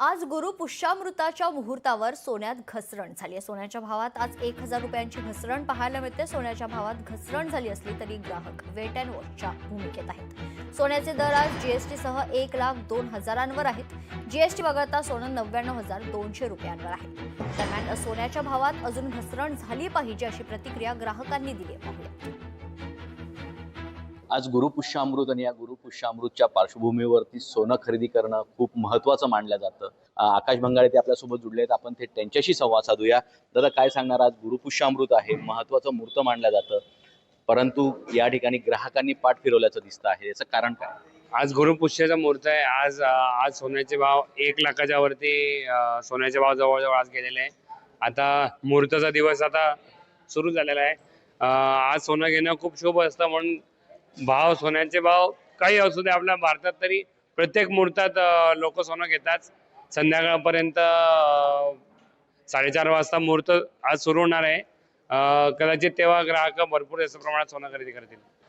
आज गुरु पुष्यामृताच्या मुहूर्तावर सोन्यात घसरण झाली आहे। सोन्याच्या भावात आज 1,000 रुपयांची घसरण पाहायला मिळते। सोन्याच्या भावात घसरण झाली असली तरी ग्राहक वेट अँड वॉचच्या भूमिकेत आहेत। सोन्याचे दर आज जीएसटी सह 1,02,000 आहेत। जीएसटी वगळता सोनं 99,200 रुपयांवर आहे। दरम्यान सोन्याच्या भावात अजून घसरण झाली पाहिजे अशी प्रतिक्रिया ग्राहकांनी दिली आहे। आज गुरुपुष्यामृत आणि या गुरुपुष्यामृतच्या पार्श्वभूमीवरती सोनं खरेदी करणं खूप महत्त्वाचं मानलं जातं। आकाश बंगाळे ते आपल्यासोबत जुडले आहेत। आपण थेट त्यांच्याशी संवाद साधूया। दादा, काय सांगणार? आज गुरुपुष्यामृत आहे, महत्त्वाचं मुहूर्त मानलं जातं, परंतु या ठिकाणी ग्राहकांनी पाठ फिरवल्याचं दिसतं आहे। याचं कारण काय? आज गुरुपुष्याचा मुहूर्त आहे। आज सोन्याचे भाव 1,00,000च्या वरती सोन्याचे भाव जवळजवळ आज गेलेले आहे। आता मुहूर्ताचा दिवस आता सुरू झालेला आहे। आज सोनं घेणं खूप शुभ असतं, म्हणून सोन्याचे भाव काही असू दे, आपल्या भारतात तरी प्रत्येक मुहूर्तात लोक सोनं घेतात। संध्याकाळपर्यंत 4:30 वाजता मुहूर्त आज सुरू होणार आहे। कदाचित तेव्हा ग्राहक भरपूर जास्त प्रमाणात सोनं खरेदी करतील।